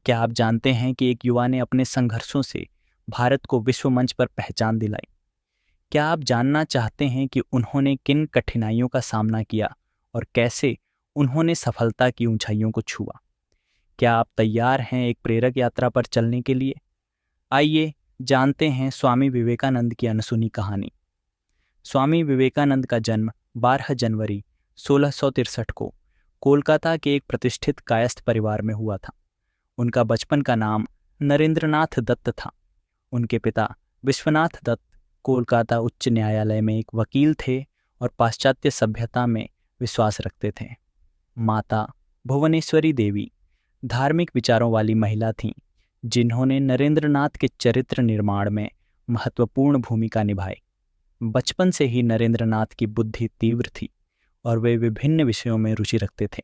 क्या आप जानते हैं कि एक युवा ने अपने संघर्षों से भारत को विश्व मंच पर पहचान दिलाई? क्या आप जानना चाहते हैं कि उन्होंने किन कठिनाइयों का सामना किया और कैसे उन्होंने सफलता की ऊंचाइयों को छुआ? क्या आप तैयार हैं एक प्रेरक यात्रा पर चलने के लिए? आइए जानते हैं स्वामी विवेकानंद की अनसुनी कहानी। स्वामी विवेकानंद का जन्म 12 जनवरी 1663 को कोलकाता के एक प्रतिष्ठित कायस्थ परिवार में हुआ था। उनका बचपन का नाम नरेंद्रनाथ दत्त था। उनके पिता विश्वनाथ दत्त कोलकाता उच्च न्यायालय में एक वकील थे और पाश्चात्य सभ्यता में विश्वास रखते थे। माता भुवनेश्वरी देवी धार्मिक विचारों वाली महिला थीं, जिन्होंने नरेंद्रनाथ के चरित्र निर्माण में महत्वपूर्ण भूमिका निभाई। बचपन से ही नरेंद्रनाथ की बुद्धि तीव्र थी और वे विभिन्न विषयों में रुचि रखते थे।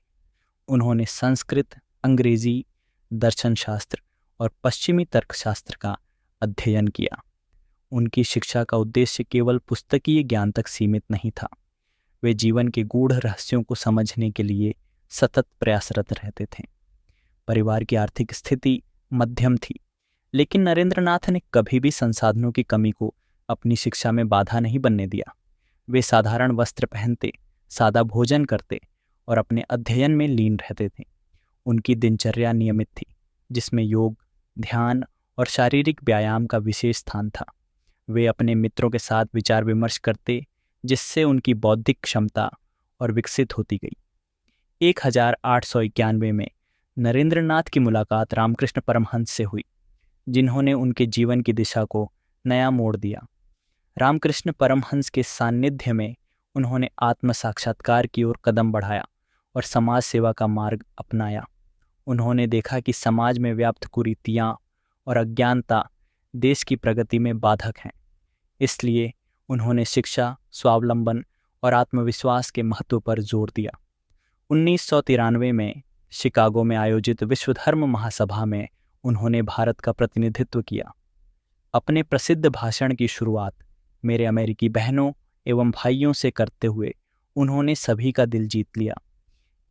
उन्होंने संस्कृत, अंग्रेजी, दर्शन शास्त्र और पश्चिमी तर्कशास्त्र का अध्ययन किया। उनकी शिक्षा का उद्देश्य केवल पुस्तकीय ज्ञान तक सीमित नहीं था। वे जीवन के गूढ़ रहस्यों को समझने के लिए सतत प्रयासरत रहते थे। परिवार की आर्थिक स्थिति मध्यम थी, लेकिन नरेंद्रनाथ ने कभी भी संसाधनों की कमी को अपनी शिक्षा में बाधा नहीं बनने दिया। वे साधारण वस्त्र पहनते, सादा भोजन करते और अपने अध्ययन में लीन रहते थे। उनकी दिनचर्या नियमित थी, जिसमें योग, ध्यान और शारीरिक व्यायाम का विशेष स्थान था। वे अपने मित्रों के साथ विचार विमर्श करते, जिससे उनकी बौद्धिक क्षमता और विकसित होती गई। 1891 में नरेंद्रनाथ की मुलाकात रामकृष्ण परमहंस से हुई, जिन्होंने उनके जीवन की दिशा को नया मोड़ दिया। रामकृष्ण परमहंस के सान्निध्य में उन्होंने आत्म साक्षात्कार की ओर कदम बढ़ाया और समाज सेवा का मार्ग अपनाया। उन्होंने देखा कि समाज में व्याप्त कुरीतियाँ और अज्ञानता देश की प्रगति में बाधक हैं। इसलिए उन्होंने शिक्षा, स्वावलंबन और आत्मविश्वास के महत्व पर जोर दिया। 1993 में शिकागो में आयोजित विश्व धर्म महासभा में उन्होंने भारत का प्रतिनिधित्व किया। अपने प्रसिद्ध भाषण की शुरुआत मेरे अमेरिकी बहनों एवं भाइयों से करते हुए उन्होंने सभी का दिल जीत लिया।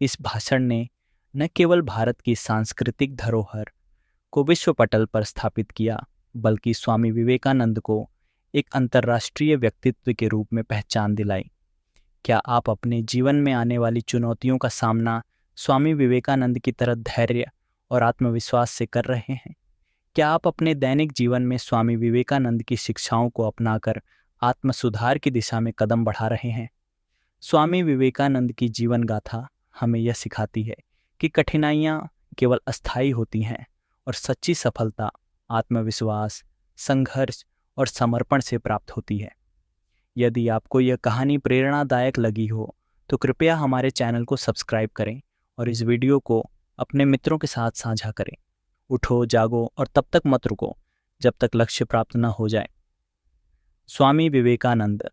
इस भाषण ने न केवल भारत की सांस्कृतिक धरोहर को विश्व पटल पर स्थापित किया, बल्कि स्वामी विवेकानंद को एक अंतर्राष्ट्रीय व्यक्तित्व के रूप में पहचान दिलाई। क्या आप अपने जीवन में आने वाली चुनौतियों का सामना स्वामी विवेकानंद की तरह धैर्य और आत्मविश्वास से कर रहे हैं? क्या आप अपने दैनिक जीवन में स्वामी विवेकानंद की शिक्षाओं को अपनाकर आत्म सुधार की दिशा में कदम बढ़ा रहे हैं? स्वामी विवेकानंद की जीवन गाथा हमें यह सिखाती है कि कठिनाइयाँ केवल अस्थायी होती हैं और सच्ची सफलता आत्मविश्वास, संघर्ष और समर्पण से प्राप्त होती है। यदि आपको यह कहानी प्रेरणादायक लगी हो तो कृपया हमारे चैनल को सब्सक्राइब करें और इस वीडियो को अपने मित्रों के साथ साझा करें। उठो, जागो और तब तक मत रुको जब तक लक्ष्य प्राप्त न हो जाए। स्वामी विवेकानंद